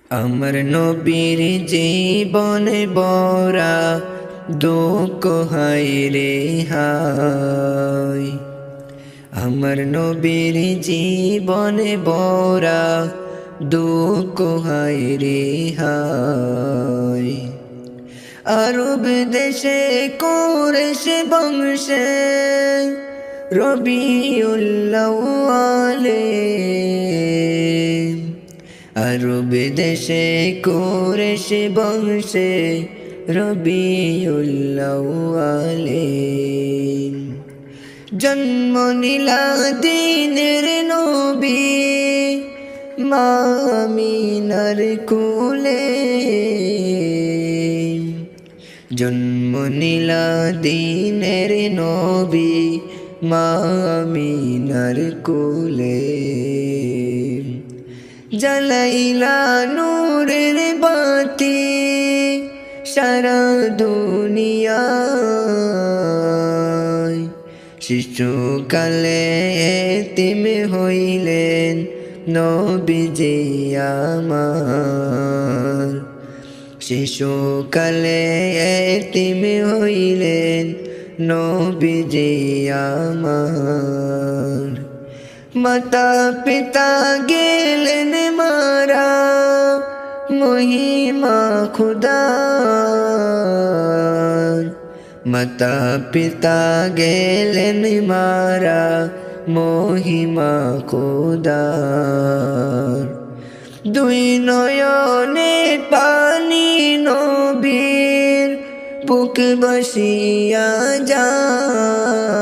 আমার নবীর জীবনে বরা দুঃখ হায় রে হায়। আমার নবীর জীবনে বরা দুঃখ হায় রে হায়। আরব দেশে কুরেশ বংশে রবিউল আউয়ালে, আরব দেশে কুরেশ বংশে রবিউল আউয়ালে জন্ম নিলা দিনের নবী মা আমিনার কোলে। জন্ম নিলা দিনের নবী মা আমিনার কোলে। জ্বালাইলা নূরের বাতি সারা দুনিয়ায়। শিশুকালে এতিম হইলেন নবীজি আমার। শিশুকালে এতিম হইলেন নবীজি আমার। মাতা পিতা গেলেন মারা মহিমা খুদার। মাতা পিতা গেলেন মারা মহিমা খুদার। দুই নয়নে পানি নবীর বুক বসিয়া যায়।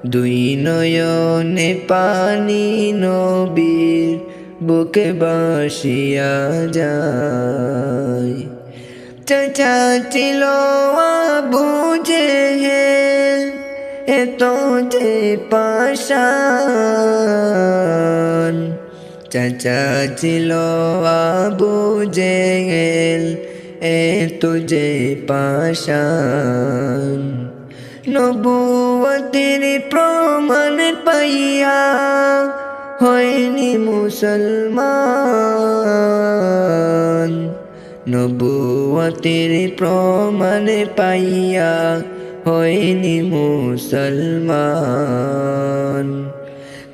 দুই নয়নে পানি নবীর বুকে বাসিয়া যায়। চাচা ছিল আবু জেহেল এত যে পাষাণ। চাচা ছিল আবু জেহেল এত যে পাষাণ। নবুয়তের প্রমাণ পাইয়া হয়নি মুসলমান। নবুয়তের প্রমাণ পাইয়া হয়নি মুসলমান।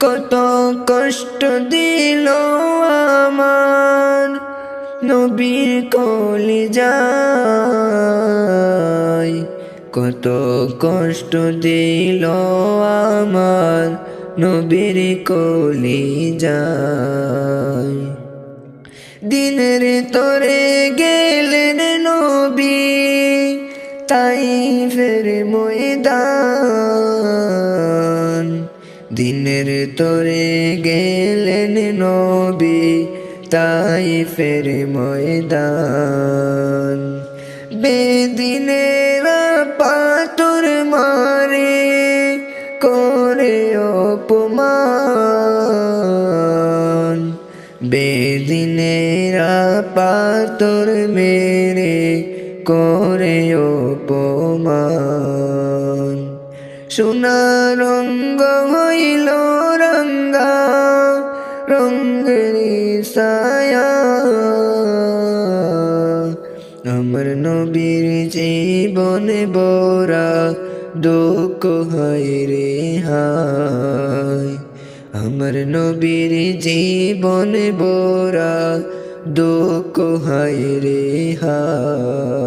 কত কষ্ট দিল আমার নবীর কলিজায়। কত কষ্ট দিল আমার নবীর কলিজায়। দিনের তরে গেলেন নবী তাইফের ময়দান। দিনের তরে গেলেন নবী তাইফের ময়দান। বেদিনেরা পাথর মারে করে অপমান। বেদিনেরা পাথর মেরে করে অপমান। সোনা রঙ্গ হইল রঙ্গা রঙ্গের ছায়া। আমার নবীর জীবনে বরা দুঃখ হায় রে হায়। আমার নবীর জীবনে বরা দুঃখ হায় রে হায়।